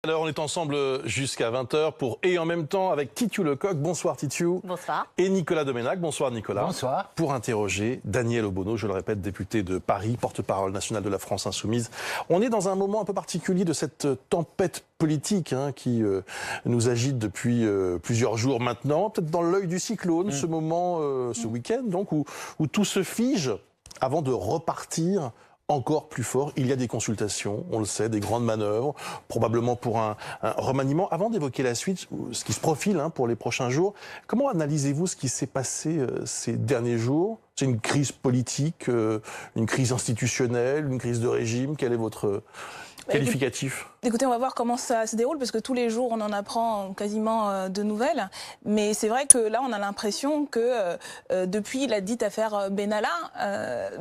Alors on est ensemble jusqu'à 20h pour Et en même temps avec Titiou Lecoq. Bonsoir Titiou. Bonsoir. Et Nicolas Doménac. Bonsoir Nicolas. Bonsoir. Pour interroger Daniel Obono, je le répète, député de Paris, porte-parole national de la France Insoumise. On est dans un moment un peu particulier de cette tempête politique qui nous agite depuis plusieurs jours maintenant. Peut-être dans l'œil du cyclone, ce moment, ce week-end donc, où tout se fige avant de repartir encore plus fort. Il y a des consultations, on le sait, des grandes manœuvres, probablement pour un remaniement. Avant d'évoquer la suite, ce qui se profile pour les prochains jours, comment analysez-vous ce qui s'est passé ces derniers jours? C'est une crise politique, une crise institutionnelle, une crise de régime? Quel est votre qualificatif? Écoutez, on va voir comment ça se déroule, parce que tous les jours, on en apprend quasiment de nouvelles. Mais c'est vrai que là, on a l'impression que depuis la dite affaire Benalla,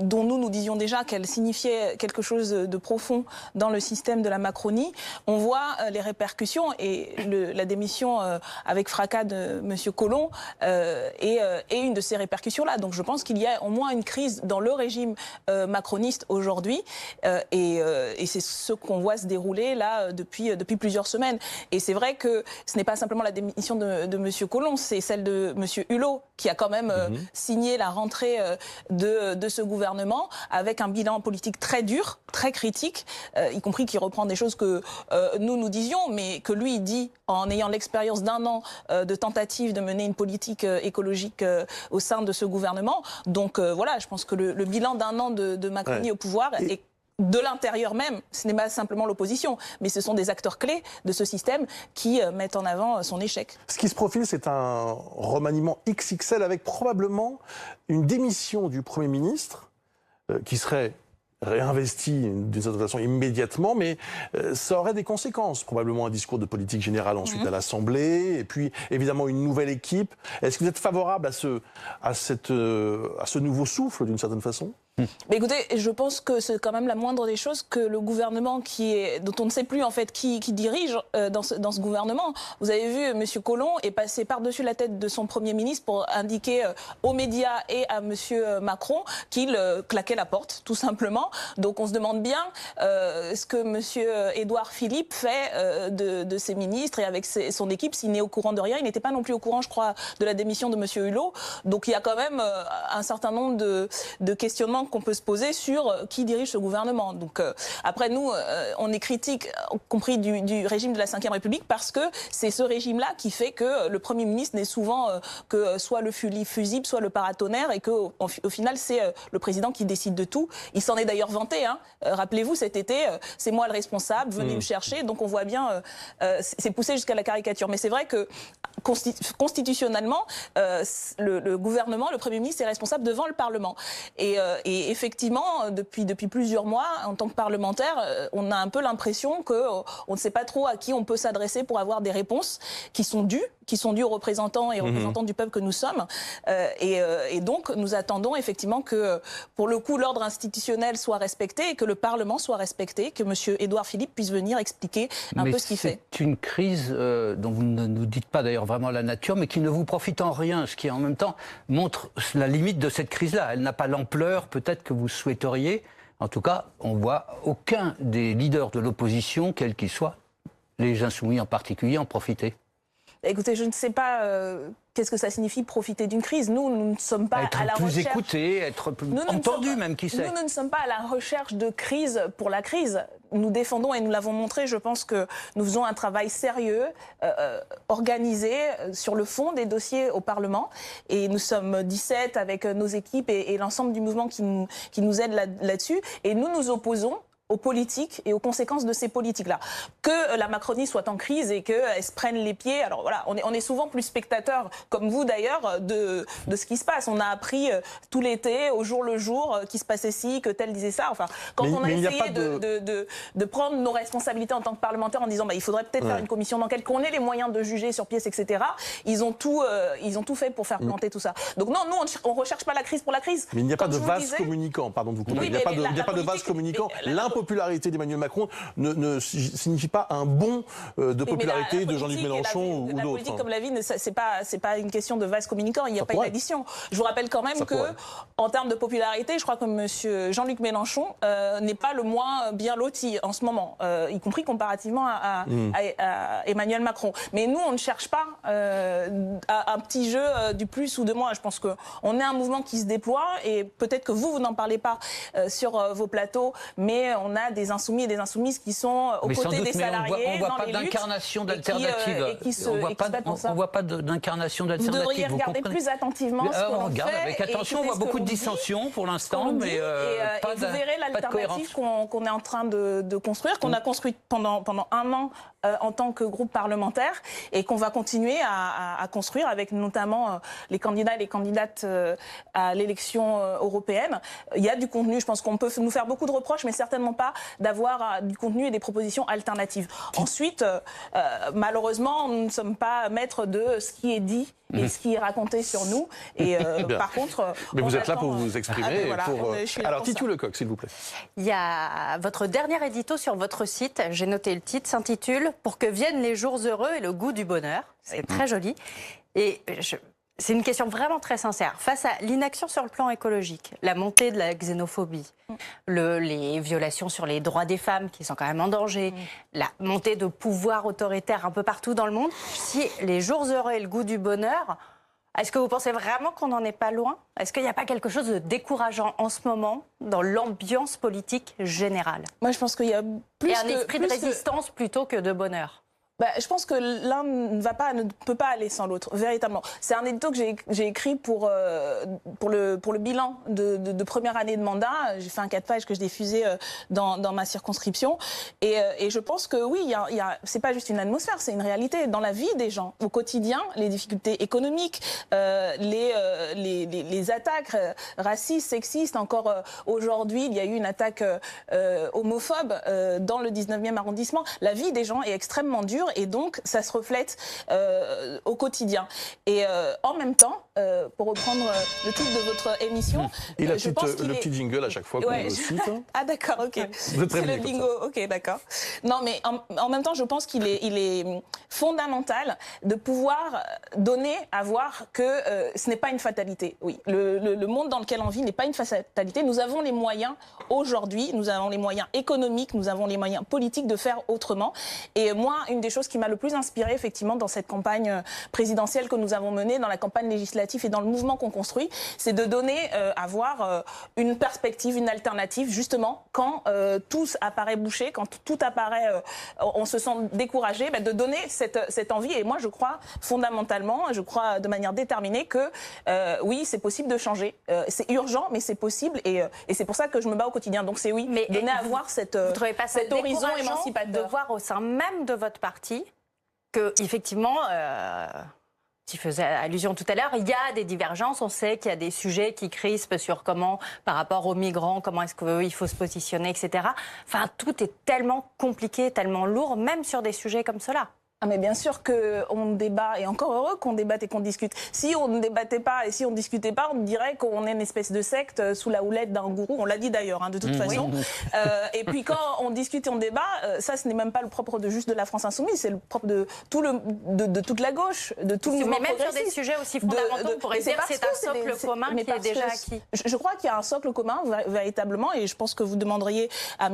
dont nous disions déjà qu'elle signifiait quelque chose de profond dans le système de la Macronie, on voit les répercussions et la démission avec fracas de M. Collomb est une de ces répercussions-là. Donc je pense qu'il y a au moins une crise dans le régime macroniste aujourd'hui et c'est ce qu'on voit se dérouler là depuis plusieurs semaines. Et c'est vrai que ce n'est pas simplement la démission de M. Collomb, c'est celle de M. Hulot qui a quand même signé la rentrée de ce gouvernement avec un bilan politique très dur, très critique, y compris qui reprend des choses que nous disions, mais que lui dit en ayant l'expérience d'un an de tentative de mener une politique écologique au sein de ce gouvernement. Donc voilà, je pense que le bilan d'un an de Macronie au pouvoir est de l'intérieur même, ce n'est pas simplement l'opposition, mais ce sont des acteurs clés de ce système qui mettent en avant son échec. Ce qui se profile, c'est un remaniement XXL avec probablement une démission du Premier ministre qui serait réinvesti d'une certaine façon immédiatement, mais ça aurait des conséquences. Probablement un discours de politique générale ensuite à l'Assemblée, et puis évidemment une nouvelle équipe. Est-ce que vous êtes favorable à ce nouveau souffle d'une certaine façon ? Mais écoutez, je pense que c'est quand même la moindre des choses que le gouvernement dont on ne sait plus en fait qui dirige dans ce gouvernement. Vous avez vu, M. Collomb est passé par-dessus la tête de son Premier ministre pour indiquer aux médias et à M. Macron qu'il claquait la porte, tout simplement. Donc on se demande bien ce que M. Édouard Philippe fait de ses ministres et avec son équipe, s'il n'est au courant de rien. Il n'était pas non plus au courant, je crois, de la démission de M. Hulot. Donc il y a quand même un certain nombre de questionnements qu'on peut se poser sur qui dirige ce gouvernement. Donc après nous, on est critique, y compris du régime de la Ve République, parce que c'est ce régime-là qui fait que le Premier ministre n'est souvent que soit le fusible, soit le paratonnerre, et qu'au final, c'est le président qui décide de tout. Il s'en est d'ailleurs vanté. Rappelez-vous, cet été, c'est moi le responsable, venez me chercher. Donc on voit bien, c'est poussé jusqu'à la caricature. Mais c'est vrai que constitutionnellement, le gouvernement, le Premier ministre est responsable devant le Parlement. Et effectivement, depuis plusieurs mois, en tant que parlementaire, on a un peu l'impression qu'on ne sait pas trop à qui on peut s'adresser pour avoir des réponses qui sont dues aux représentants et représentants du peuple que nous sommes. Et donc, nous attendons effectivement que, pour le coup, l'ordre institutionnel soit respecté et que le Parlement soit respecté, que M. Édouard Philippe puisse venir expliquer un peu ce qu'il fait. C'est une crise dont vous ne nous dites pas d'ailleurs vraiment la nature, mais qui ne vous profite en rien, ce qui en même temps montre la limite de cette crise-là. Elle n'a pas l'ampleur peut-être que vous souhaiteriez. En tout cas, on voit aucun des leaders de l'opposition, quels qu'ils soient, les Insoumis en particulier, en profiter. Écoutez, je ne sais pas qu'est-ce que ça signifie profiter d'une crise. Nous ne sommes pas à la recherche... Être plus écouté, être plus entendu même, qui sait. Nous ne sommes pas à la recherche de crise pour la crise. Nous défendons, et nous l'avons montré, je pense que nous faisons un travail sérieux, organisé, sur le fond des dossiers au Parlement. Et nous sommes 17 avec nos équipes et l'ensemble du mouvement qui nous aide là-dessus. Et nous nous opposons aux politiques et aux conséquences de ces politiques-là. Que la Macronie soit en crise et qu'elle se prenne les pieds, alors voilà, on est souvent plus spectateurs, comme vous d'ailleurs, de ce qui se passe. On a appris tout l'été, au jour le jour, qu'il se passait ci, que tel disait ça. Enfin, quand on a essayé de prendre nos responsabilités en tant que parlementaires en disant il faudrait peut-être faire une commission d'enquête, qu'on ait les moyens de juger sur pièce, etc., ils ont tout fait pour faire planter tout ça. Donc non, nous, on ne recherche pas la crise pour la crise. Mais il n'y a pas de vase communicant, pardon de vous couper. Il n'y a pas de vase communicant. popularité d'Emmanuel Macron ne signifie pas un bond de popularité de Jean-Luc Mélenchon ou d'autres. La politique comme la vie, c'est pas une question de vase communicant, il n'y a pas une addition. Je vous rappelle quand même que, en termes de popularité, je crois que monsieur Jean-Luc Mélenchon n'est pas le moins bien loti en ce moment, y compris comparativement à Emmanuel Macron. Mais nous, on ne cherche pas un petit jeu du plus ou de moins. Je pense qu'on est un mouvement qui se déploie et peut-être que vous n'en parlez pas sur vos plateaux, mais on a des insoumis et des insoumises qui sont aux côtés des salariés. On ne voit pas d'incarnation d'alternative. On ne voit pas d'incarnation d'alternative. Vous devriez regarder plus attentivement ce qu'on regarde fait. Avec attention, on voit beaucoup de dissensions pour l'instant, mais pas de cohérence. Vous verrez l'alternative qu'on est en train de construire, qu'on a construite pendant un an en tant que groupe parlementaire et qu'on va continuer à construire avec notamment les candidats et les candidates à l'élection européenne. Il y a du contenu, je pense qu'on peut nous faire beaucoup de reproches, mais certainement pas d'avoir du contenu et des propositions alternatives. Ensuite, malheureusement, nous ne sommes pas maîtres de ce qui est dit et ce qui est raconté sur nous. Et par contre... Mais vous êtes là pour vous exprimer. Voilà, Alors, Titu Lecoq, s'il vous plaît. Il y a votre dernier édito sur votre site, j'ai noté le titre, s'intitule « Pour que viennent les jours heureux et le goût du bonheur ». C'est très joli. Et c'est une question vraiment très sincère. Face à l'inaction sur le plan écologique, la montée de la xénophobie, les violations sur les droits des femmes qui sont quand même en danger, la montée de pouvoirs autoritaires un peu partout dans le monde, si les jours heureux et le goût du bonheur, est-ce que vous pensez vraiment qu'on n'en est pas loin? Est-ce qu'il n'y a pas quelque chose de décourageant en ce moment dans l'ambiance politique générale? Moi, je pense qu'il y a plus et un esprit de résistance plutôt que de bonheur. Je pense que l'un ne peut pas aller sans l'autre, véritablement. C'est un édito que j'ai écrit pour le bilan de première année de mandat. J'ai fait un 4 pages que je diffusais dans ma circonscription. Et je pense que oui, c'est pas juste une atmosphère, c'est une réalité. Dans la vie des gens, au quotidien, les difficultés économiques, les attaques racistes, sexistes. Encore aujourd'hui, il y a eu une attaque homophobe dans le 19e arrondissement. La vie des gens est extrêmement dure. Et donc, ça se reflète au quotidien. Et en même temps, pour reprendre le titre de votre émission... Et le petit jingle à chaque fois qu'on le cite. Ah d'accord, ok. Vous êtes c'est le bingo, ok, d'accord. Non, mais en même temps, je pense qu'il est fondamental de pouvoir donner à voir que ce n'est pas une fatalité. Oui, le monde dans lequel on vit n'est pas une fatalité. Nous avons les moyens aujourd'hui, nous avons les moyens économiques, nous avons les moyens politiques de faire autrement. Et moi, une des choses qui m'a le plus inspirée, effectivement, dans cette campagne présidentielle que nous avons menée, dans la campagne législative et dans le mouvement qu'on construit, c'est de donner à voir une perspective, une alternative, justement, quand tout apparaît bouché, quand tout apparaît, on se sent découragé, de donner cette envie. Et moi, je crois fondamentalement, je crois de manière déterminée que oui, c'est possible de changer. C'est urgent, mais c'est possible. Et c'est pour ça que je me bats au quotidien. Donc c'est oui, mais donner à voir cet horizon émancipateur. De voir au sein même de votre parti que, effectivement, tu faisais allusion tout à l'heure, il y a des divergences, on sait qu'il y a des sujets qui crispent sur comment, par rapport aux migrants, comment est-ce qu'il faut se positionner, etc. Enfin, tout est tellement compliqué, tellement lourd, même sur des sujets comme cela. Ah mais bien sûr qu'on débat, et encore heureux qu'on débatte et qu'on discute. Si on ne débattait pas et si on ne discutait pas, on dirait qu'on est une espèce de secte sous la houlette d'un gourou. On l'a dit d'ailleurs, de toute façon. Oui. Et puis quand on discute et on débat, ça ce n'est même pas le propre de juste de la France Insoumise, c'est le propre de toute la gauche, de tout le mouvement progressiste. Mais même sur des sujets aussi fondamentaux, on pourrait dire que c'est un socle commun qui est déjà acquis. Je crois qu'il y a un socle commun, véritablement, et je pense que vous demanderiez à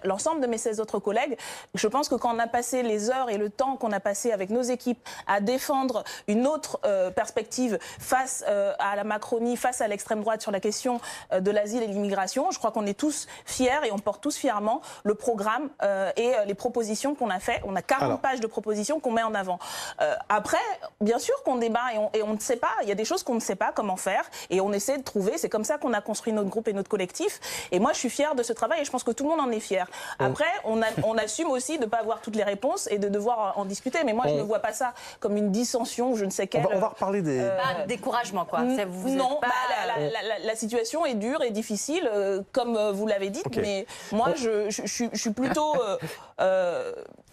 l'ensemble de mes 16 autres collègues, je pense que quand on a passé les heures et le temps qu'on a passé avec nos équipes à défendre une autre perspective face à la Macronie, face à l'extrême droite sur la question de l'asile et de l'immigration. Je crois qu'on est tous fiers et on porte tous fièrement le programme et les propositions qu'on a fait. On a 40 pages de propositions qu'on met en avant. Après, bien sûr qu'on débat et on ne sait pas. Il y a des choses qu'on ne sait pas comment faire et on essaie de trouver. C'est comme ça qu'on a construit notre groupe et notre collectif. Et moi, je suis fière de ce travail et je pense que tout le monde en est fier. Après, on assume aussi de ne pas avoir toutes les réponses et de devoir en discuter. Mais moi, je ne vois pas ça comme une dissension ou je ne sais quelle... On va reparler des... découragement, quoi. Non, la situation est dure et difficile, comme vous l'avez dit. Okay. Mais moi, je suis plutôt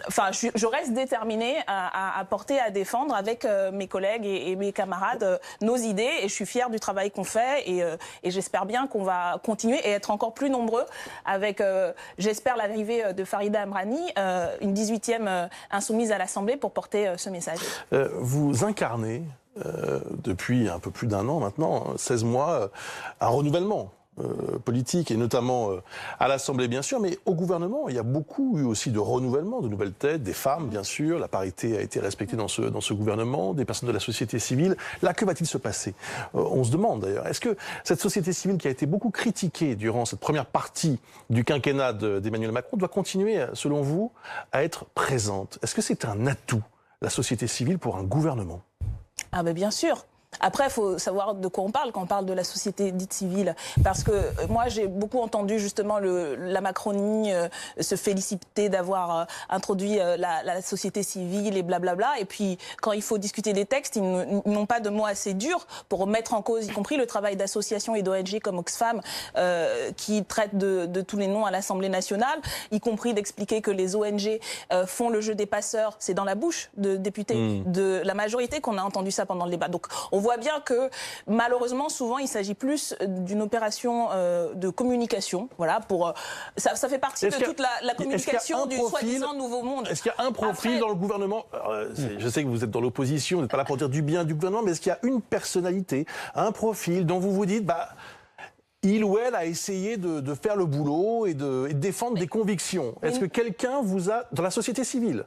Enfin, je reste déterminée à porter, à défendre avec mes collègues et mes camarades nos idées, et je suis fière du travail qu'on fait, et j'espère bien qu'on va continuer et être encore plus nombreux avec, j'espère, l'arrivée de Farida Amrani, une 18e insoumise à l'Assemblée, pour porter ce message. Vous incarnez, depuis un peu plus d'un an maintenant, 16 mois, un renouvellement politique, et notamment à l'Assemblée bien sûr, mais au gouvernement, il y a beaucoup eu aussi de renouvellement, de nouvelles têtes, des femmes bien sûr, la parité a été respectée dans ce gouvernement, des personnes de la société civile. Là, que va-t-il se passer? On se demande d'ailleurs, est-ce que cette société civile qui a été beaucoup critiquée durant cette première partie du quinquennat d'Emmanuel Macron doit continuer, selon vous, à être présente? Est-ce que c'est un atout, la société civile, pour un gouvernement? Ah ben bien sûr. Après, il faut savoir de quoi on parle quand on parle de la société dite civile. Parce que moi, j'ai beaucoup entendu justement la Macronie se féliciter d'avoir introduit la société civile et blablabla. Et puis, quand il faut discuter des textes, ils n'ont pas de mots assez durs pour mettre en cause, y compris le travail d'associations et d'ONG comme Oxfam, qui traitent de tous les noms à l'Assemblée nationale, y compris d'expliquer que les ONG font le jeu des passeurs. C'est dans la bouche de députés de la majorité qu'on a entendu ça pendant le débat. Donc, on voit bien que malheureusement souvent il s'agit plus d'une opération de communication, voilà, pour ça fait partie de toute la communication du soi-disant nouveau monde. Est-ce qu'il y a un profil dans le gouvernement, je sais que vous êtes dans l'opposition, vous n'êtes pas là pour dire du bien du gouvernement, mais est-ce qu'il y a une personnalité, un profil dont vous vous dites, il ou elle a essayé de faire le boulot et de défendre des convictions? Est-ce que quelqu'un vous a, dans la société civile,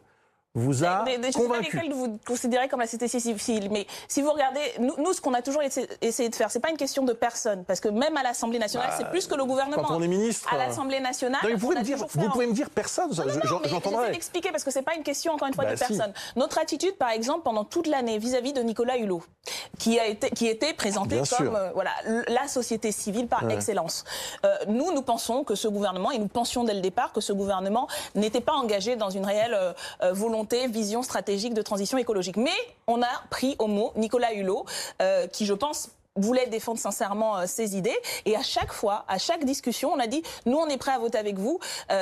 vous a convaincu? Je ne sais pas lesquels vous considérez comme la société civile, mais si vous regardez, nous ce qu'on a toujours essayé de faire, c'est pas une question de personne, parce que même à l'Assemblée nationale, c'est plus que le gouvernement. Quand on est ministre, à l'Assemblée nationale, non, vous pouvez me dire personne, j'entendrai. J'essaie d'expliquer, parce que c'est pas une question encore une fois de personne. Notre attitude, par exemple, pendant toute l'année vis-à-vis de Nicolas Hulot, qui était présenté comme voilà, la société civile par excellence. Nous pensons que ce gouvernement, et nous pensions dès le départ que ce gouvernement n'était pas engagé dans une réelle volonté, vision stratégique de transition écologique. Mais on a pris au mot Nicolas Hulot, qui, je pense, voulait défendre sincèrement ses idées, et à chaque fois, à chaque discussion, on a dit nous on est prêt à voter avec vous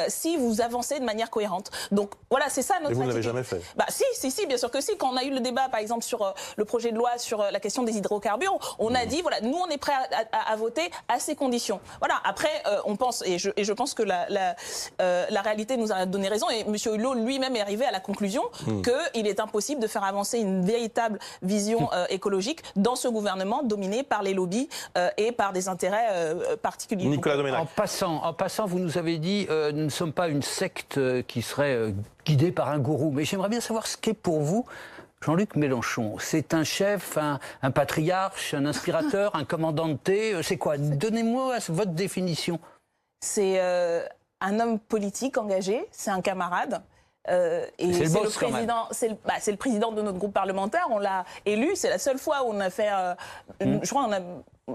si vous avancez de manière cohérente. Donc voilà, c'est ça notre attitude. Et vous ne l'avez jamais fait? Si, bien sûr que si. Quand on a eu le débat par exemple sur le projet de loi sur la question des hydrocarbures, on a dit voilà, nous on est prêt à voter à ces conditions. Voilà, après on pense, et je pense que la réalité nous a donné raison, et M. Hulot lui-même est arrivé à la conclusion qu'il est impossible de faire avancer une véritable vision écologique dans ce gouvernement dominé par les lobbies et par des intérêts particuliers. Nicolas Domenech. En passant, vous nous avez dit nous ne sommes pas une secte qui serait guidée par un gourou. Mais j'aimerais bien savoir ce qu'est pour vous Jean-Luc Mélenchon. C'est un chef, un patriarche, un inspirateur, un commandant de thé. C'est quoi? Donnez-moi votre définition. C'est un homme politique engagé, c'est un camarade. Et c'est le président de notre groupe parlementaire, on l'a élu, c'est la seule fois où on a fait, je crois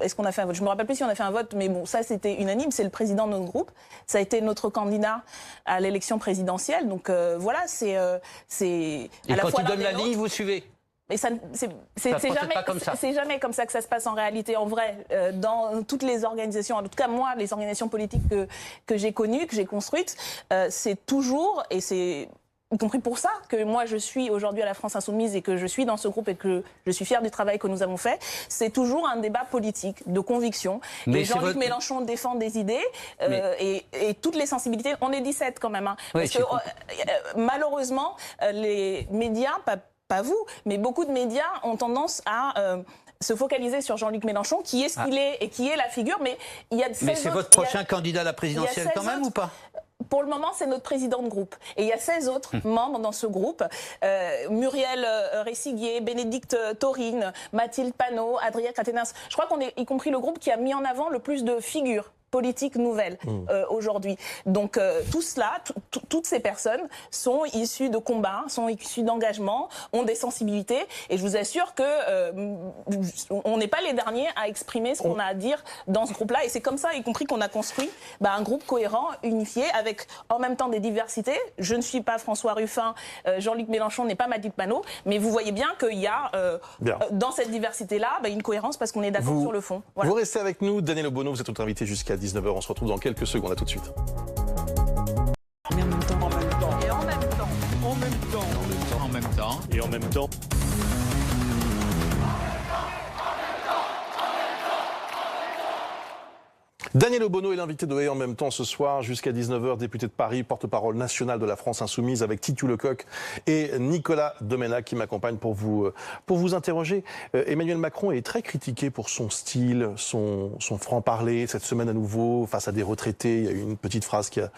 est-ce qu'on a fait un vote? Je me rappelle plus si on a fait un vote, mais bon, ça c'était unanime, c'est le président de notre groupe, ça a été notre candidat à l'élection présidentielle, donc voilà, c'est à la quand fois il donne la ligne, vous suivez? Mais c'est jamais comme ça que ça se passe en réalité, en vrai, dans toutes les organisations, en tout cas moi, les organisations politiques que j'ai connues, que j'ai construites, c'est toujours, et c'est y compris pour ça que moi je suis aujourd'hui à la France Insoumise et que je suis dans ce groupe et que je suis fière du travail que nous avons fait, c'est toujours un débat politique, de conviction. Et Jean-Luc Mélenchon défend des idées et toutes les sensibilités. On est 17 quand même, hein, parce que malheureusement, les médias, pas vous, mais beaucoup de médias ont tendance à se focaliser sur Jean-Luc Mélenchon, qui est ce qu'il est et qui est la figure, mais il y a Mais c'est votre prochain candidat à la présidentielle quand même ou pas? Pour le moment, c'est notre président de groupe. Et il y a 16 autres membres dans ce groupe. Muriel Ressiguier, Bénédicte Taurine, Mathilde Panot, Adrien Quatennens. Je crois qu'on est, y compris le groupe qui a mis en avant le plus de figures politique nouvelle aujourd'hui. Donc tout cela, toutes ces personnes sont issues de combats, sont issues d'engagement, ont des sensibilités, et je vous assure que on n'est pas les derniers à exprimer ce qu'on a à dire dans ce groupe-là, et c'est comme ça, y compris qu'on a construit un groupe cohérent, unifié, avec en même temps des diversités. Je ne suis pas François Ruffin, Jean-Luc Mélenchon n'est pas Mathilde Panot, mais vous voyez bien qu'il y a dans cette diversité-là une cohérence parce qu'on est d'accord sur le fond. Voilà. Vous restez avec nous, Daniel Obono, vous êtes notre invité jusqu'à 19h, on se retrouve dans quelques secondes, à tout de suite. Et en même temps, En même temps. Et en même temps. Daniel Obono est l'invité de Et en même temps ce soir jusqu'à 19h, député de Paris, porte-parole national de la France Insoumise avec Titu Lecoq et Nicolas Domenach qui m'accompagnent pour vous interroger. Emmanuel Macron est très critiqué pour son style, son franc-parler. Cette semaine à nouveau, face à des retraités, il y a eu une petite phrase qui a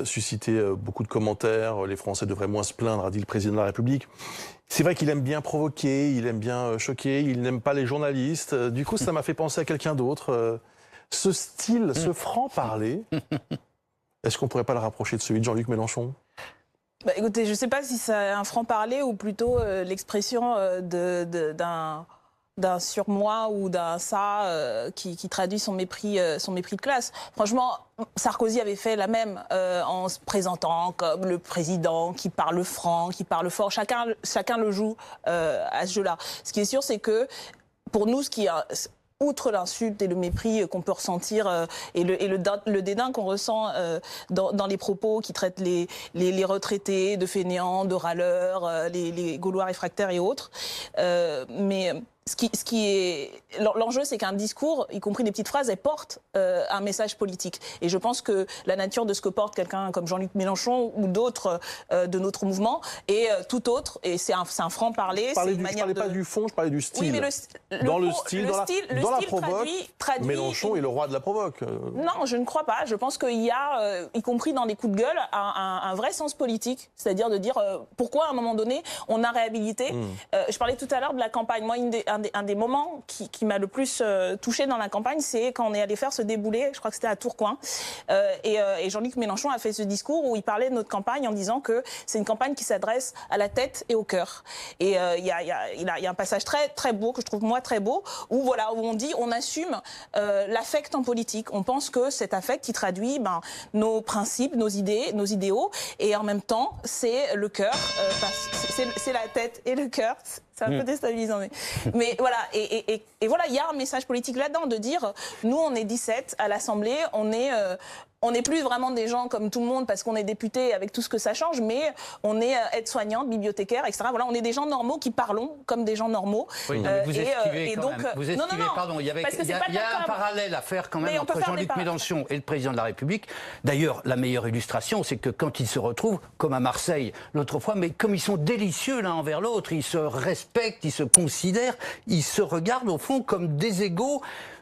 suscité beaucoup de commentaires. Les Français devraient moins se plaindre, a dit le président de la République. C'est vrai qu'il aime bien provoquer, il aime bien choquer, il n'aime pas les journalistes. Du coup, ça m'a fait penser à quelqu'un d'autre. Ce style, ce franc-parler, est-ce qu'on ne pourrait pas le rapprocher de celui de Jean-Luc Mélenchon ? Écoutez, je ne sais pas si c'est un franc-parler ou plutôt l'expression d'un surmoi ou d'un ça qui traduit son mépris de classe. Franchement, Sarkozy avait fait la même en se présentant comme le président qui parle franc, qui parle fort. Chacun le joue à ce jeu-là. Ce qui est sûr, c'est que pour nous, outre l'insulte et le mépris qu'on peut ressentir et le dédain qu'on ressent dans les propos qui traitent les retraités de fainéants, de râleurs, les Gaulois réfractaires et autres, mais l'enjeu, c'est qu'un discours, y compris des petites phrases, elles portent un message politique. Et je pense que la nature de ce que porte quelqu'un comme Jean-Luc Mélenchon ou d'autres de notre mouvement est tout autre. Et c'est un franc-parler. Je ne parlais pas du fond, je parlais du style. Oui, mais dans la provoque, Mélenchon est le roi de la provoque. Non, je ne crois pas. Je pense qu'il y a, y compris dans les coups de gueule, un vrai sens politique. C'est-à-dire de dire pourquoi, à un moment donné, on a réhabilité. Je parlais tout à l'heure de la campagne. Moi, un des moments qui m'a le plus touchée dans la campagne, c'est quand on est allé faire ce déboulé, je crois que c'était à Tourcoing, et Jean-Luc Mélenchon a fait ce discours où il parlait de notre campagne en disant que c'est une campagne qui s'adresse à la tête et au cœur. Et il y a un passage très, très beau, que je trouve moi très beau, où on dit on assume l'affect en politique. On pense que cet affect qui traduit nos principes, nos idées, nos idéaux, et en même temps c'est le cœur, c'est la tête et le cœur. C'est un peu déstabilisant, mais voilà. Et voilà, il y a un message politique là-dedans de dire, nous, on est 17 à l'Assemblée, on n'est plus vraiment des gens comme tout le monde parce qu'on est député avec tout ce que ça change, mais on est aide-soignante, bibliothécaire, etc. Voilà, on est des gens normaux qui parlons comme des gens normaux. Oui, vous esquivez quand même. Vous esquivez, pardon, il y a un parallèle à faire quand même entre Jean-Luc Mélenchon et le président de la République. D'ailleurs, la meilleure illustration, c'est que quand ils se retrouvent, comme à Marseille l'autre fois, mais comme ils sont délicieux l'un envers l'autre, ils se respectent, ils se considèrent, ils se regardent au fond comme des égaux.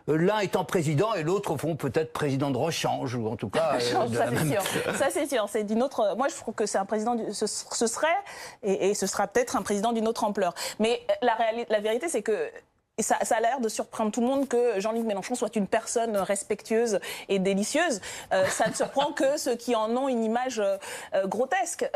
L'un étant président et l'autre, au fond, peut-être président de rechange, ou en tout cas... Ça, c'est sûr. C'est d'une autre... Moi, je trouve que c'est un président... Ce serait, et ce sera peut-être un président d'une autre ampleur. Mais la vérité, c'est que... Et ça a l'air de surprendre tout le monde que Jean-Luc Mélenchon soit une personne respectueuse et délicieuse. Ça ne surprend que ceux qui en ont une image grotesque.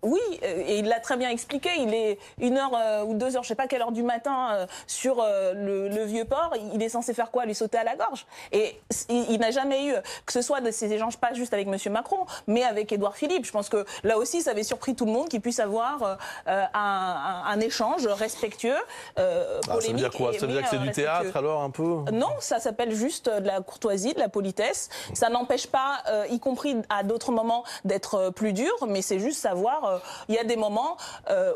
Oui, et il l'a très bien expliqué, il est 1h ou 2h, je ne sais pas quelle heure du matin, sur le Vieux-Port. Il est censé faire quoi? Lui sauter à la gorge. Et il n'a jamais eu, que ce soit de ces échanges, pas juste avec M. Macron, mais avec Édouard Philippe. Je pense que là aussi, ça avait surpris tout le monde qu'il puisse avoir un échange respectueux, polémique. Ça veut dire quoi? Ça veut dire que c'est du théâtre alors un peu? Non, ça s'appelle juste de la courtoisie, de la politesse. Ça n'empêche pas, y compris à d'autres moments, d'être plus dur, mais c'est juste savoir, il y a des moments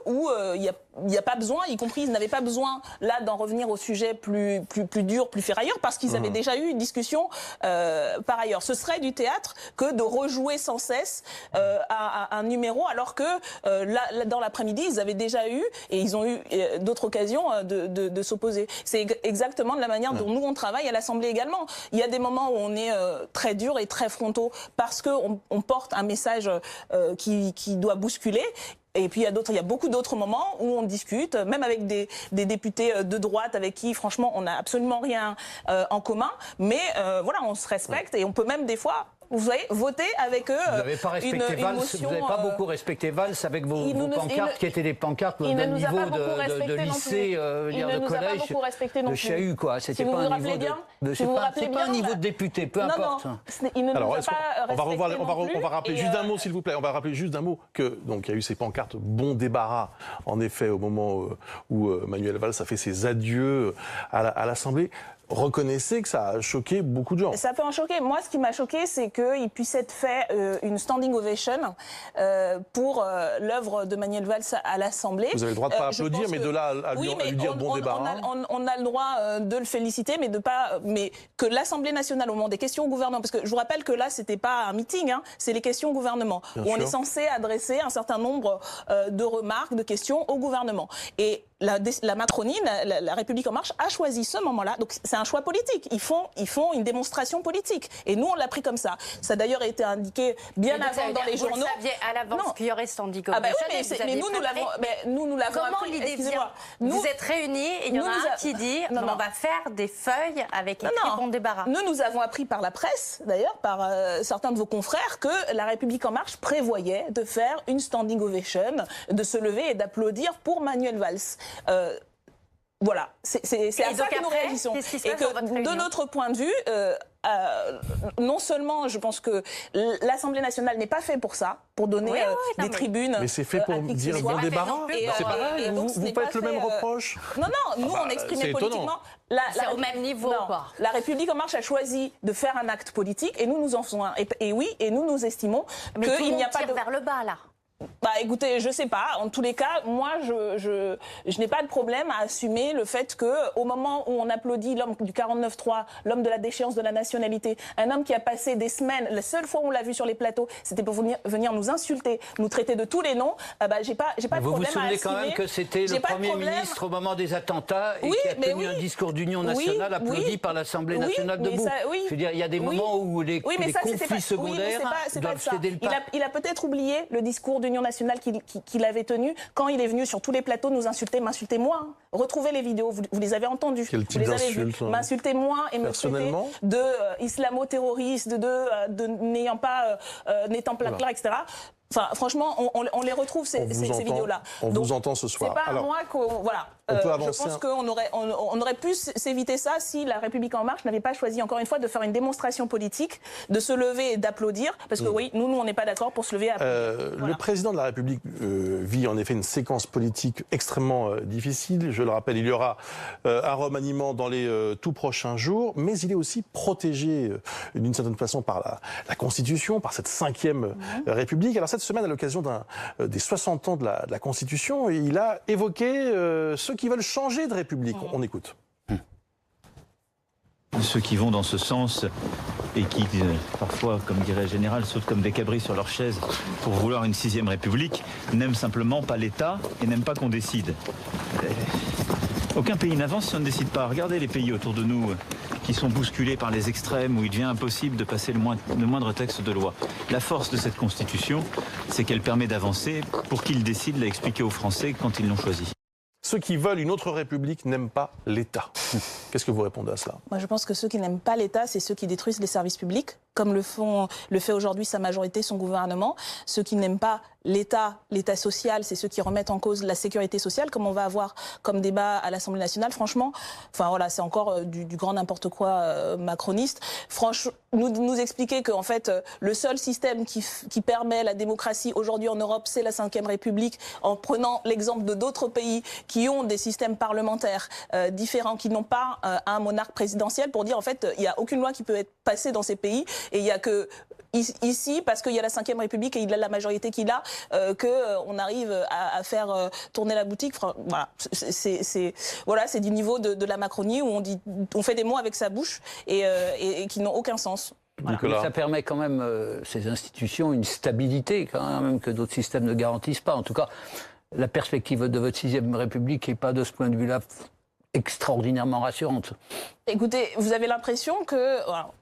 où il n'y a pas besoin, y compris ils n'avaient pas besoin là d'en revenir au sujet plus dur, plus ferrailleur, parce qu'ils avaient déjà eu une discussion par ailleurs. Ce serait du théâtre que de rejouer sans cesse un numéro, alors que là, dans l'après-midi, ils avaient déjà eu, et ils ont eu d'autres occasions de s'opposer. C'est exactement de la manière dont nous on travaille à l'Assemblée également. Il y a des moments où on est très dur et très frontaux parce qu'on porte un message qui doit bousculer. Et puis il y a beaucoup d'autres moments où on discute, même avec des députés de droite avec qui, franchement, on n'a absolument rien en commun. Mais voilà, on se respecte et on peut même des fois... Vous voyez, voter avec eux. Vous n'avez pas respecté Valls, vous n'avez pas beaucoup respecté Valls avec vos pancartes qui étaient des pancartes d'un niveau de lycée, de collège, de chahut, quoi. C'était pas un niveau c'est pas un niveau de député, peu importe. Alors, on va rappeler juste d'un mot, s'il vous plaît. On va rappeler juste d'un mot que donc il y a eu ces pancartes bon débarras, en effet, au moment où Manuel Valls a fait ses adieux à l'Assemblée. reconnaissez que ça a choqué beaucoup de gens. Ça peut en choquer. Moi, ce qui m'a choqué, c'est qu'il puisse être fait une standing ovation pour l'œuvre de Manuel Valls à l'Assemblée. Vous avez le droit de pas applaudir, mais de là à lui dire bon débarras. On a le droit de le féliciter, mais que l'Assemblée nationale, au moment des questions au gouvernement, parce que je vous rappelle que là, c'était pas un meeting, hein, c'est les questions au gouvernement, où on est censé adresser un certain nombre de remarques, de questions au gouvernement. Et la Macronie, la République en marche, a choisi ce moment-là. Donc c'est un choix politique. Ils font une démonstration politique. Et nous, on l'a pris comme ça. Ça a d'ailleurs été indiqué bien avant dans les journaux. Vous saviez à l'avance qu'il y aurait standing ovation. Mais nous l'avons Comment appris. l'idée vient? Vous êtes réunis et il y en a un qui dit on va faire des feuilles avec écrit bon débarras. Nous avons appris par la presse, d'ailleurs, par certains de vos confrères, que la République en marche prévoyait de faire une standing ovation, de se lever et d'applaudir pour Manuel Valls. Voilà, c'est à ça que nous réagissons. Et que de notre point de vue, non seulement je pense que l'Assemblée nationale n'est pas fait pour ça, pour donner des tribunes. Mais c'est fait pour dire bon débarras. C'est pareil, vous faites le même reproche. Non, nous on exprimait politiquement. C'est au même niveau. La République en marche a choisi de faire un acte politique et nous nous en faisons un. Et nous estimons qu'il n'y a pas de vers le bas là. Écoutez, je sais pas. En tous les cas, moi, je n'ai pas de problème à assumer le fait que, au moment où on applaudit l'homme du 49-3, l'homme de la déchéance de la nationalité, un homme qui a passé des semaines, la seule fois où on l'a vu sur les plateaux, c'était pour venir nous insulter, nous traiter de tous les noms. J'ai pas de problème à assumer. Vous vous souvenez quand même que c'était le Premier ministre au moment des attentats et qui a tenu un discours d'union nationale applaudi par l'Assemblée nationale debout. Je veux dire, il y a des moments où les conflits secondaires doivent céder le pas. Il a peut-être oublié le discours d'union nationale qu'il avait tenu quand il est venu sur tous les plateaux nous insulter, m'insulter moi. Retrouvez les vidéos, vous les avez entendues. Quel type d'insulte? M'insulter moi et me traiter de islamo-terroriste, n'étant pas clair, etc. Enfin, franchement, on les retrouve ces vidéos-là. On vous entend ce soir. C'est pas à moi voilà. Je pense qu'on aurait pu s'éviter ça si la République en marche n'avait pas choisi encore une fois de faire une démonstration politique, de se lever et d'applaudir, parce que nous on n'est pas d'accord pour se lever et applaudir. Le président de la République vit en effet une séquence politique extrêmement difficile. Je le rappelle, il y aura un remaniement dans les tout prochains jours, mais il est aussi protégé d'une certaine façon par la Constitution, par cette 5e République. Alors cette semaine, à l'occasion des 60 ans de la Constitution, il a évoqué ceux qui veulent changer de République. On écoute. Ceux qui vont dans ce sens et qui, parfois, comme dirait le général, sautent comme des cabris sur leur chaise pour vouloir une 6e République, n'aiment simplement pas l'État et n'aiment pas qu'on décide. Aucun pays n'avance si on ne décide pas. Regardez les pays autour de nous qui sont bousculés par les extrêmes, où il devient impossible de passer le moindre texte de loi. La force de cette Constitution, c'est qu'elle permet d'avancer pour qu'ils décident de l'expliquer aux Français quand ils l'ont choisi. Ceux qui veulent une autre République n'aiment pas l'État. Qu'est-ce que vous répondez à cela? Moi, je pense que ceux qui n'aiment pas l'État, c'est ceux qui détruisent les services publics, comme le fait aujourd'hui sa majorité, son gouvernement. Ceux qui n'aiment pas l'État social, c'est ceux qui remettent en cause la sécurité sociale, comme on va avoir comme débat à l'Assemblée nationale. Franchement, c'est encore du grand n'importe quoi macroniste. Franchement, nous expliquer que en fait, le seul système qui permet la démocratie aujourd'hui en Europe, c'est la 5e République, en prenant l'exemple de d'autres pays qui ont des systèmes parlementaires différents, qui n'ont pas un monarque présidentiel, pour dire en fait, il n'y a aucune loi qui peut être passée dans ces pays, et il n'y a que ici, parce qu'il y a la 5e République et il a la majorité qu'il a, qu'on arrive à faire tourner la boutique. Voilà, c'est du niveau de la Macronie où on fait des mots avec sa bouche et qui n'ont aucun sens. Voilà. Mais ça permet quand même, ces institutions, une stabilité quand même que d'autres systèmes ne garantissent pas. En tout cas, la perspective de votre 6e République n'est pas de ce point de vue-là extraordinairement rassurante. Écoutez, vous avez l'impression que,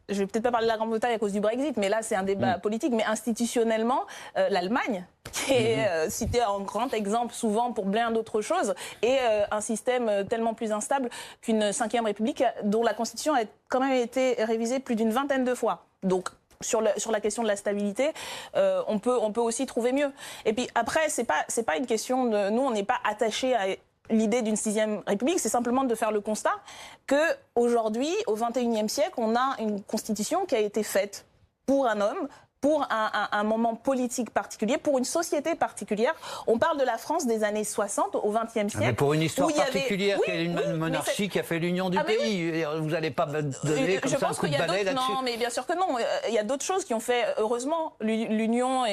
je vais peut-être pas parler de la Grande-Bretagne à cause du Brexit, mais là c'est un débat politique, mais institutionnellement, l'Allemagne, qui est citée en grand exemple souvent pour plein d'autres choses, est un système tellement plus instable qu'une 5e République dont la Constitution a quand même été révisée plus d'une vingtaine de fois. Donc, sur la question de la stabilité, on peut aussi trouver mieux. Et puis après, c'est pas une question de... Nous, on n'est pas attachés à l'idée d'une 6e République, c'est simplement de faire le constat qu'aujourd'hui, au XXIe siècle, on a une constitution qui a été faite pour un homme, pour un moment politique particulier, pour une société particulière. On parle de la France des années 60 au XXe siècle. Mais pour une histoire où il y avait- particulière, Oui, qui est une oui, monarchie qui a fait l'union du Ah, mais pays. Vous n'allez pas me donner comme je ça un pense coup qu'il de y a balai d'autres. là-dessus. Non, mais bien sûr que non. Il y a d'autres choses qui ont fait, heureusement, l'union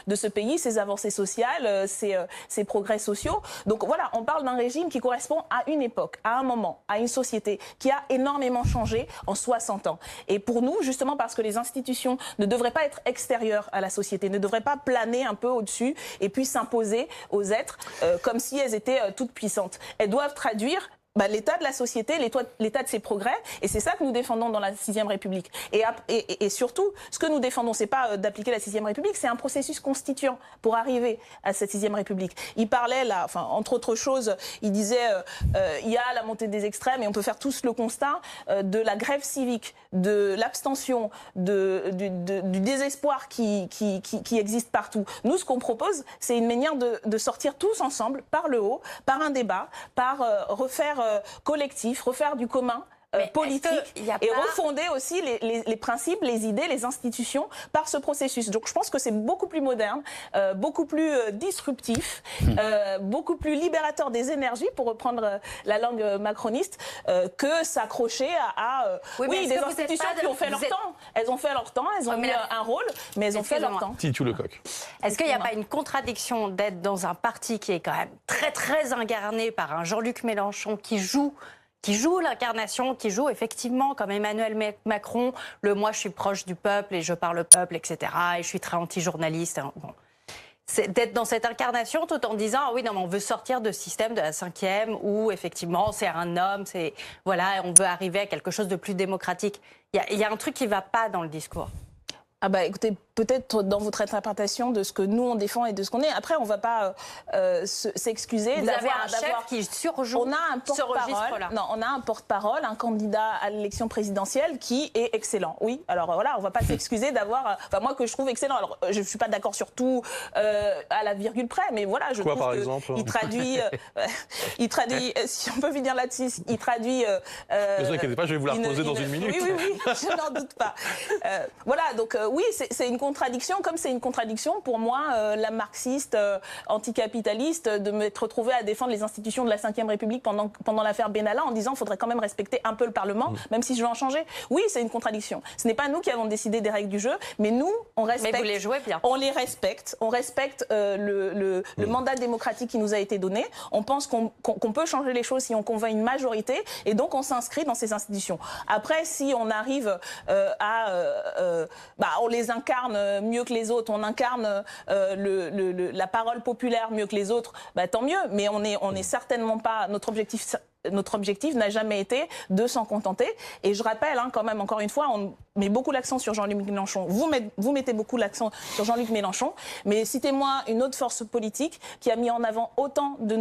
de ce pays, ses avancées sociales, ses progrès sociaux. Donc voilà, on parle d'un régime qui correspond à une époque, à un moment, à une société qui a énormément changé en 60 ans. Et pour nous, justement, parce que les institutions ne devraient pas être extérieures à la société, ne devraient pas planer un peu au-dessus et puis s'imposer aux êtres comme si elles étaient toutes puissantes. Elles doivent traduire l'état de la société, l'état de ses progrès, et c'est ça que nous défendons dans la 6e République. Et surtout, ce que nous défendons, c'est pas d'appliquer la 6e République, c'est un processus constituant pour arriver à cette 6e République. Il parlait là, enfin, entre autres choses, il disait il y a la montée des extrêmes, et on peut faire tous le constat de la grève civique, de l'abstention, du désespoir qui existe partout. Nous, ce qu'on propose, c'est une manière de sortir tous ensemble, par le haut, par un débat, par refaire collectif, refaire du commun politique et refonder aussi les principes, les idées, les institutions par ce processus. Donc je pense que c'est beaucoup plus moderne, beaucoup plus disruptif, beaucoup plus libérateur des énergies, pour reprendre la langue macroniste, que s'accrocher à des institutions qui ont fait leur temps. Elles ont fait leur temps, elles ont eu un rôle, mais elles ont fait leur temps. Titu Lecoq. Est-ce qu'il n'y a pas une contradiction d'être dans un parti qui est quand même très très incarné par un Jean-Luc Mélenchon qui joue l'incarnation, qui joue effectivement comme Emmanuel Macron, moi je suis proche du peuple et je parle au peuple, etc. Et je suis très anti-journaliste. Bon. C'est d'être dans cette incarnation tout en disant ah oui, non, mais on veut sortir de ce système de la 5e où effectivement c'est un homme, on veut arriver à quelque chose de plus démocratique. Il y a un truc qui ne va pas dans le discours. Écoutez, peut-être dans votre interprétation de ce que nous on défend et de ce qu'on est. Après, on ne va pas s'excuser d'avoir un chef d'avoir qui surjoue on a un porte-parole. Non, on a un porte-parole, un candidat à l'élection présidentielle qui est excellent. Oui, alors voilà, on ne va pas s'excuser d'avoir. Enfin, moi que je trouve excellent. Alors, je ne suis pas d'accord sur tout à la virgule près, mais voilà, je trouve par que exemple il traduit, si on peut finir là-dessus, il traduit. Ne vous inquiétez pas, je vais vous la reposer dans une minute. Oui, je n'en doute pas. Voilà, donc oui, c'est une contradiction, comme c'est une contradiction pour moi, la marxiste, anticapitaliste, de m'être retrouvée à défendre les institutions de la 5e République pendant l'affaire Benalla en disant qu'il faudrait quand même respecter un peu le Parlement, même si je veux en changer. Oui, c'est une contradiction. Ce n'est pas nous qui avons décidé des règles du jeu, mais nous, on respecte. Mais vous les jouez bien. On les respecte. On respecte le mandat démocratique qui nous a été donné. On pense qu'on peut changer les choses si on convainc une majorité, et donc on s'inscrit dans ces institutions. Après, si on arrive on les incarne mieux que les autres, on incarne la parole populaire mieux que les autres, tant mieux, mais on est certainement pas, notre objectif n'a jamais été de s'en contenter. Et je rappelle, quand même, encore une fois, on met beaucoup l'accent sur Jean-Luc Mélenchon. Vous mettez beaucoup l'accent sur Jean-Luc Mélenchon, mais citez-moi une autre force politique qui a mis en avant autant de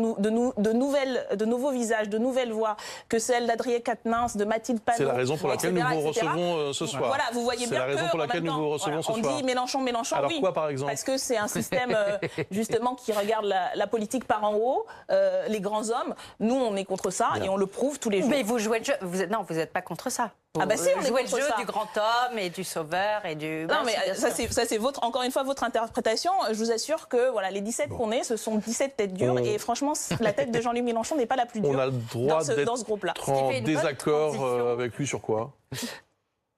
nouveaux visages, de nouvelles voix que celle d'Adrien Quatennens, de Mathilde Panot. C'est la raison pour laquelle nous vous recevons ce soir. Voilà, vous voyez bien c'est la raison pour laquelle nous vous recevons ce soir. On dit Mélenchon, Alors oui. quoi, par exemple? Parce que c'est un système, justement, qui regarde la politique par en haut, les grands hommes. Nous, on est contre ça. Et on le prouve tous les jours. Mais vous jouez le jeu. Vous n'êtes pas contre ça. Si, on jouez est le jeu ça. du grand homme et du sauveur et du. Non, mais ça c'est encore une fois votre interprétation. Je vous assure que voilà, les 17 qu'on est, ce sont 17 têtes dures. Et franchement, la tête de Jean-Luc Mélenchon n'est pas la plus dure. On a le droit dans ce groupe-là. d'être en désaccord avec lui sur quoi?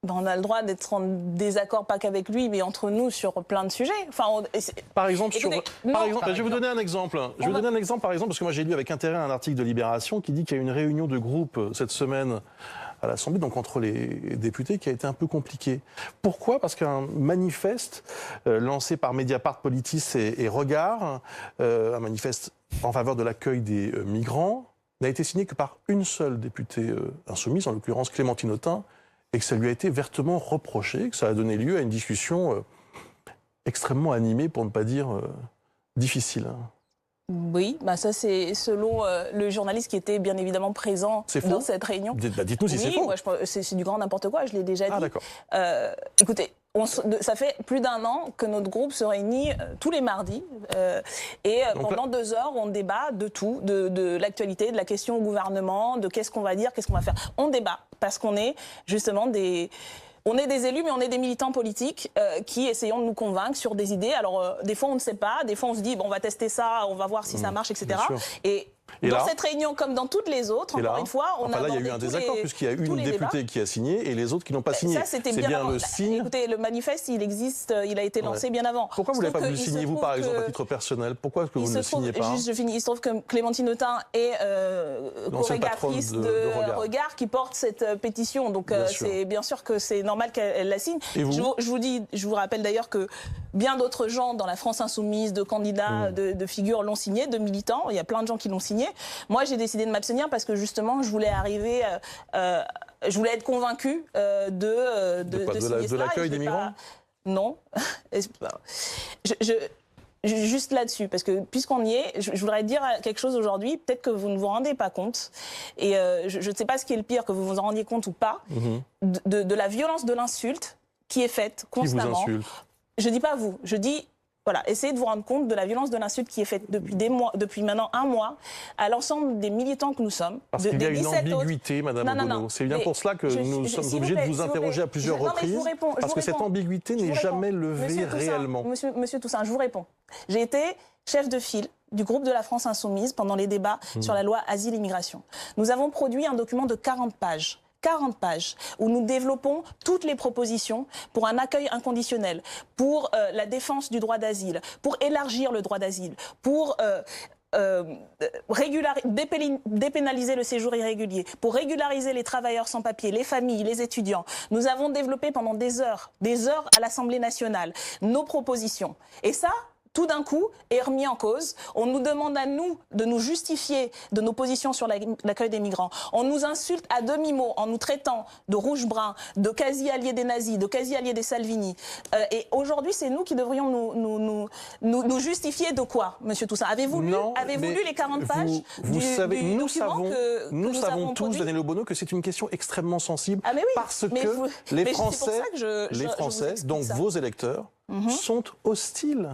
On a le droit d'être en désaccord, pas qu'avec lui, mais entre nous sur plein de sujets. Par exemple, je vais vous donner un exemple. Je vais vous donner un exemple, par exemple, parce que moi j'ai lu avec intérêt un article de Libération qui dit qu'il y a une réunion de groupe cette semaine à l'Assemblée, donc entre les députés, qui a été un peu compliquée. Pourquoi? Parce qu'un manifeste lancé par Mediapart, Politis et Regard, un manifeste en faveur de l'accueil des migrants, n'a été signé que par une seule députée insoumise, en l'occurrence Clémentine Autain, et que ça lui a été vertement reproché, que ça a donné lieu à une discussion extrêmement animée, pour ne pas dire difficile. Oui, ça c'est selon le journaliste qui était bien évidemment présent dans cette réunion. Dites-nous si c'est faux. C'est du grand n'importe quoi, je l'ai déjà dit. Ah d'accord. Écoutez, ça fait plus d'un an que notre groupe se réunit tous les mardis pendant 2 heures, on débat de tout, de l'actualité, de la question au gouvernement, de qu'est-ce qu'on va dire, qu'est-ce qu'on va faire. On débat parce qu'on est justement des on est des élus, mais on est des militants politiques qui essayons de nous convaincre sur des idées. Alors, des fois, on ne sait pas. Des fois, on se dit, bon, on va tester ça, on va voir si ça marche, etc. Et dans cette réunion, comme dans toutes les autres, encore une fois, on a là, il y a eu un désaccord, puisqu'il y a une députée qui a signé et les autres qui n'ont pas signé. C'est bien le signe. Écoutez, le manifeste, il existe, il a été lancé bien avant. Pourquoi vous ne l'avez pas voulu signer, vous, par exemple, à titre personnel? Pourquoi est-ce que vous ne le signez pas? Juste, je finis. Il se trouve que Clémentine Autain est chorégraphice de Regard qui porte cette pétition. Donc, c'est bien sûr que c'est normal qu'elle la signe. Et vous? Je vous rappelle d'ailleurs que bien d'autres gens dans la France Insoumise, de candidats, de figures l'ont signé, de militants. Il y a plein de gens qui l'ont signé. Moi, j'ai décidé de m'abstenir parce que justement, je voulais arriver, je voulais être convaincue de signer cela. De l'accueil des migrants ? Non. Juste là-dessus, parce que puisqu'on y est, je voudrais dire quelque chose aujourd'hui, peut-être que vous ne vous rendez pas compte, et je ne sais pas ce qui est le pire, que vous vous en rendiez compte ou pas, de la violence de l'insulte qui est faite constamment. Qui vous insulte ? Je ne dis pas vous, je dis... Voilà, essayez de vous rendre compte de la violence de l'insulte qui est faite depuis maintenant un mois à l'ensemble des militants que nous sommes. Parce qu'il y a une ambiguïté, Madame Obono. C'est bien pour cela que nous sommes obligés de vous interroger à plusieurs reprises. Parce que cette ambiguïté n'est jamais levée réellement. Monsieur Toussaint, je vous réponds. J'ai été chef de file du groupe de la France Insoumise pendant les débats sur la loi Asile et Immigration. Nous avons produit un document de 40 pages. 40 pages, où nous développons toutes les propositions pour un accueil inconditionnel, pour la défense du droit d'asile, pour élargir le droit d'asile, pour dépénaliser le séjour irrégulier, pour régulariser les travailleurs sans papier, les familles, les étudiants. Nous avons développé pendant des heures à l'Assemblée nationale, nos propositions. Et ça, tout d'un coup, est remis en cause. On nous demande à nous de nous justifier de nos positions sur l'accueil des migrants. On nous insulte à demi-mot en nous traitant de rouge-brun, de quasi-alliés des nazis, de quasi-alliés des Salvini. Et aujourd'hui, c'est nous qui devrions nous justifier de quoi, Monsieur Toussaint? Avez-vous lu les 40 pages vous savez, nous savons avons tous, produit? Daniel Obono, que c'est une question extrêmement sensible parce que les Français, donc vos électeurs, sont hostiles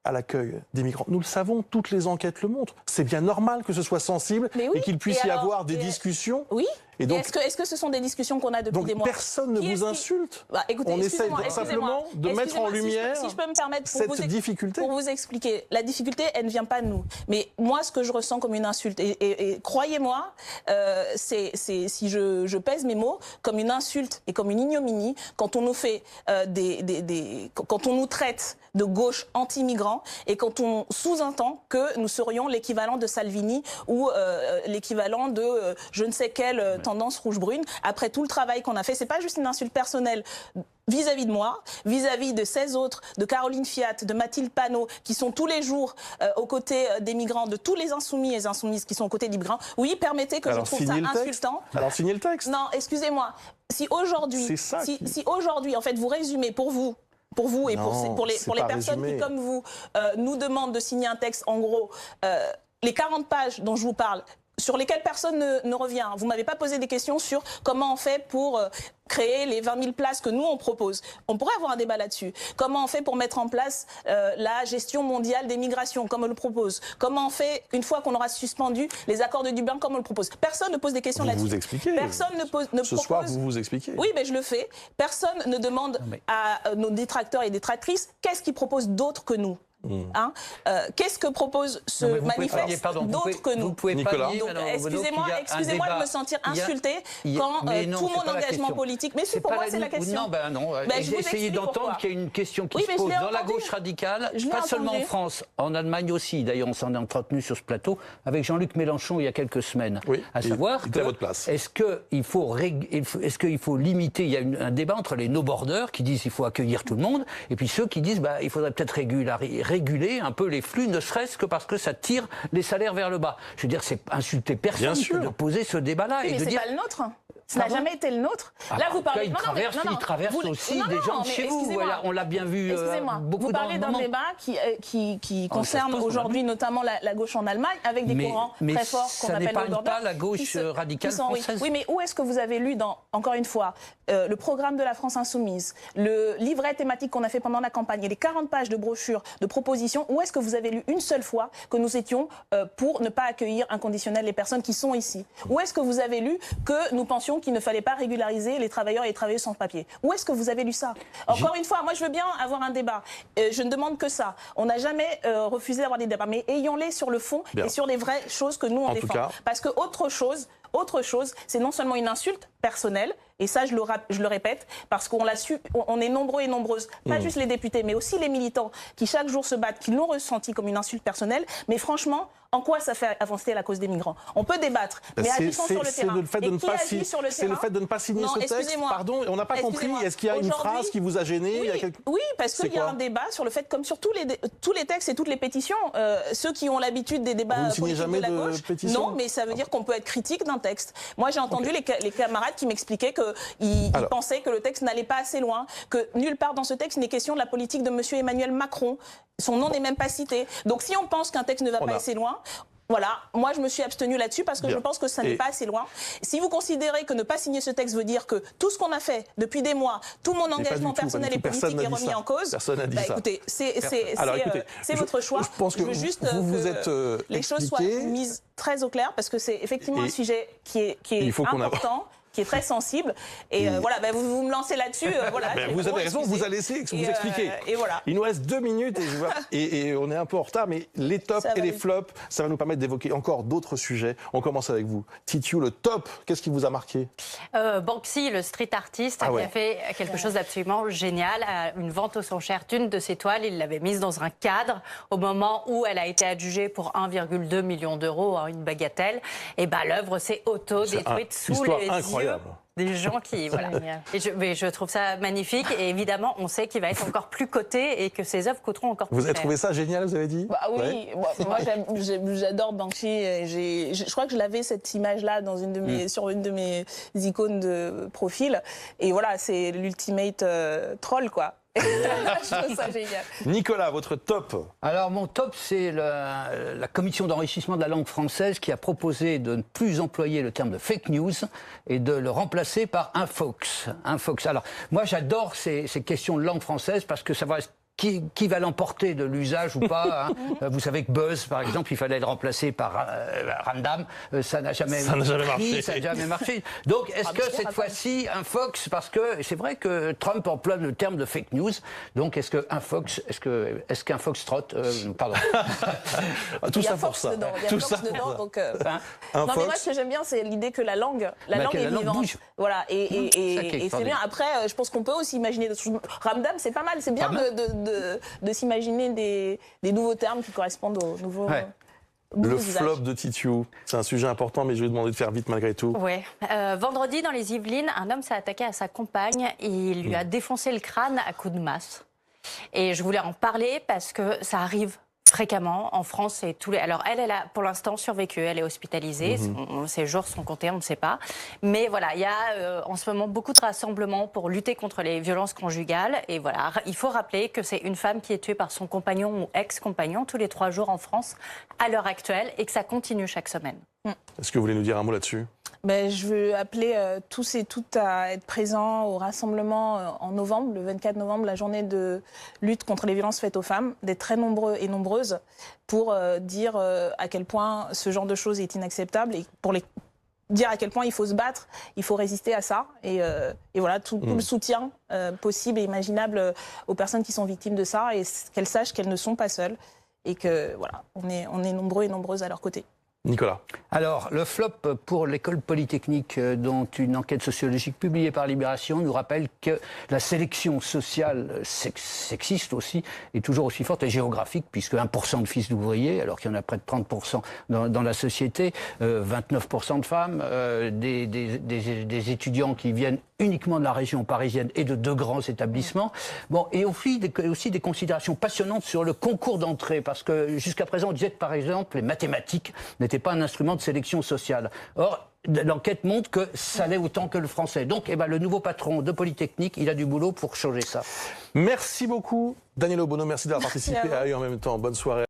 à l'accueil des migrants. Nous le savons, toutes les enquêtes le montrent. C'est bien normal que ce soit sensible et qu'il puisse y avoir des discussions. Oui. Et donc, est-ce que ce sont des discussions qu'on a depuis des mois? Personne ne vous insulte. Écoutez, on essaie simplement de mettre en lumière si je peux me permettre cette difficulté. Pour vous expliquer, la difficulté, elle ne vient pas de nous. Mais moi, ce que je ressens comme une insulte, et croyez-moi, c'est si je pèse mes mots, comme une insulte et comme une ignominie, quand on nous fait quand on nous traite de gauche anti-migrants et quand on sous-entend que nous serions l'équivalent de Salvini ou l'équivalent de je ne sais quelle tendance rouge-brune. Après tout le travail qu'on a fait, c'est pas juste une insulte personnelle vis-à-vis de moi, vis-à-vis de 16 autres, de Caroline Fiat, de Mathilde Panot, qui sont tous les jours aux côtés des migrants, de tous les insoumis et insoumises qui sont aux côtés des migrants. Oui, permettez que je trouve ça insultant. Alors signez le texte. Non, excusez-moi. Si aujourd'hui, en fait, vous résumez pour vous et pour les personnes qui, comme vous, nous demandent de signer un texte, en gros, les 40 pages dont je vous parle, sur lesquelles personne ne revient. Vous ne m'avez pas posé des questions sur comment on fait pour créer les 20 000 places que nous, on propose. On pourrait avoir un débat là-dessus. Comment on fait pour mettre en place la gestion mondiale des migrations, comme on le propose? Comment on fait, une fois qu'on aura suspendu les accords de Dublin, comme on le propose? Personne ne pose des questions là-dessus. Vous expliquez. Personne ne propose... Ce soir, vous expliquez. Oui, mais je le fais. Personne ne demande à nos détracteurs et détractrices qu'est-ce qu'ils proposent d'autre que nous. Qu'est-ce que propose ce manifeste d'autre que nous? Vous pouvez Nicolas. Excusez-moi de me sentir insultée quand tout mon engagement politique... Mais si, pour moi, c'est la question. Non, essayez d'entendre qu'il y a une question qui se pose dans la gauche radicale, pas seulement en France, en Allemagne aussi. D'ailleurs, on s'en est entretenu sur ce plateau avec Jean-Luc Mélenchon il y a quelques semaines. À savoir est-ce qu'il faut limiter... Il y a un débat entre les no-borders qui disent qu'il faut accueillir tout le monde, et puis ceux qui disent il faudrait peut-être réguler un peu les flux, ne serait-ce que parce que ça tire les salaires vers le bas. Je veux dire, c'est insulter personne de poser ce débat-là. Oui, mais c'est pas le nôtre. Ça n'a jamais été le nôtre. Là, vous parlez... Il traverse aussi des gens de chez vous. Voilà, on l'a bien vu beaucoup. Vous parlez d'un débat qui concerne aujourd'hui notamment la gauche en Allemagne, avec des courants très forts qu'on appelle no-border. Pas la gauche radicale française. Oui, mais où est-ce que vous avez lu, encore une fois, le programme de la France Insoumise, le livret thématique qu'on a fait pendant la campagne et les 40 pages de brochures, de propositions, où est-ce que vous avez lu une seule fois que nous étions pour ne pas accueillir inconditionnel les personnes qui sont ici? Où est-ce que vous avez lu que nous pensions Constitution qu'il ne fallait pas régulariser les travailleurs et les travailleuses sans papier. Où est-ce que vous avez lu ça? Encore une fois, moi je veux bien avoir un débat. Je ne demande que ça. On n'a jamais refusé d'avoir des débats, mais ayons-les sur le fond et sur les vraies choses que nous on défend. Parce que autre chose, c'est non seulement une insulte personnelle, et ça je le répète, parce qu'on l'a su, on est nombreux et nombreuses, pas juste les députés, mais aussi les militants qui chaque jour se battent, qui l'ont ressenti comme une insulte personnelle, mais franchement, en quoi ça fait avancer la cause des migrants? On peut débattre, mais agissons sur le terrain. C'est le fait de ne pas signer ce texte. Pardon, on n'a pas compris. Est-ce qu'il y a une phrase qui vous a gêné? Oui, parce qu'il y a un débat sur le fait, comme sur tous les textes et toutes les pétitions, ceux qui ont l'habitude des débats politiques de la gauche, non, mais ça veut dire qu'on peut être critique d'un texte. Moi, j'ai entendu les camarades qui m'expliquaient qu'ils pensaient que le texte n'allait pas assez loin, que nulle part dans ce texte n'est question de la politique de M. Emmanuel Macron. Son nom n'est même pas cité. Donc si on pense qu'un texte ne va pas assez loin, voilà, moi je me suis abstenue là-dessus parce que je pense que ça n'est pas assez loin. Si vous considérez que ne pas signer ce texte veut dire que tout ce qu'on a fait depuis des mois, tout mon engagement personnel et politique est remis en cause, écoutez, c'est votre choix. Je pense que les choses soient mises très au clair parce que c'est effectivement un sujet qui est important, qui est très sensible. Et voilà, vous me lancez là-dessus. Voilà, vous avez raison, vous allez laisser vous expliquer. Et voilà. Il nous reste 2 minutes et on est un peu en retard, mais les tops et les flops, ça va nous permettre d'évoquer encore d'autres sujets. On commence avec vous. Titiou, le top, qu'est-ce qui vous a marqué? Banksy, le street artiste, qui a fait quelque chose d'absolument génial. Une vente aux enchères d'une de ses toiles, il l'avait mise dans un cadre au moment où elle a été adjugée pour 1,2 million d'euros, une bagatelle. Et l'œuvre s'est auto-détruite sous les yeux des gens qui... Voilà. Et je trouve ça magnifique. Et évidemment, on sait qu'il va être encore plus coté et que ses œuvres coûteront encore plus cher. Vous avez trouvé ça génial, vous avez dit? Oui, moi j'adore Banksy. Je crois que je l'avais cette image-là dans sur une de mes icônes de profil. Et voilà, c'est l'ultimate troll, quoi. Je trouve ça génial. Nicolas, votre top? Alors mon top, c'est la commission d'enrichissement de la langue française qui a proposé de ne plus employer le terme de fake news et de le remplacer par infox. Alors moi j'adore ces questions de langue française parce que ça va... Qui va l'emporter de l'usage ou pas Vous savez que Buzz, par exemple, il fallait le remplacer par Ramdam. Ça n'a jamais marché. Donc, est-ce que cette fois-ci, un Fox, parce que c'est vrai que Trump emploie le terme de fake news. Donc, est-ce qu'un Foxtrot, pardon. Tout ça pour ça. Tout ça dedans. Donc, non, mais moi, ce que j'aime bien, c'est l'idée que la langue est vivante. Voilà, et c'est bien. Après, je pense qu'on peut aussi imaginer d'autres choses. Ramdam, c'est pas mal. C'est bien de s'imaginer des nouveaux termes qui correspondent aux nouveaux... Le flop de Titiou, c'est un sujet important, mais je vais vous demander de faire vite malgré tout. Oui. Vendredi, dans les Yvelines, un homme s'est attaqué à sa compagne et il lui a défoncé le crâne à coups de masse. Et je voulais en parler parce que ça arrive fréquemment en France et tous les... Alors elle a pour l'instant survécu, elle est hospitalisée, ses jours sont comptés, on ne sait pas. Mais voilà, il y a en ce moment beaucoup de rassemblements pour lutter contre les violences conjugales. Et voilà, il faut rappeler que c'est une femme qui est tuée par son compagnon ou ex-compagnon tous les 3 jours en France à l'heure actuelle et que ça continue chaque semaine. Est-ce que vous voulez nous dire un mot là-dessus? Je veux appeler tous et toutes à être présents au rassemblement en novembre, le 24 novembre, la journée de lutte contre les violences faites aux femmes, d'être très nombreux et nombreuses pour dire à quel point ce genre de choses est inacceptable et pour dire à quel point il faut se battre, il faut résister à ça. Et voilà, tout le soutien possible et imaginable aux personnes qui sont victimes de ça et qu'elles sachent qu'elles ne sont pas seules et que voilà, on est nombreux et nombreuses à leur côté. Nicolas. Alors, le flop pour l'école polytechnique, dont une enquête sociologique publiée par Libération nous rappelle que la sélection sociale sexiste aussi est toujours aussi forte et géographique, puisque 1% de fils d'ouvriers, alors qu'il y en a près de 30% dans la société, 29% de femmes, des étudiants qui viennent uniquement de la région parisienne et de grands établissements. Bon, et aussi des considérations passionnantes sur le concours d'entrée, parce que jusqu'à présent, on disait que, par exemple, les mathématiques n'étaient pas un instrument de sélection sociale. Or, l'enquête montre que ça l'est autant que le français. Donc, le nouveau patron de Polytechnique, il a du boulot pour changer ça. Merci beaucoup, Daniel Obono. Merci d'avoir participé à eux en même temps. Bonne soirée.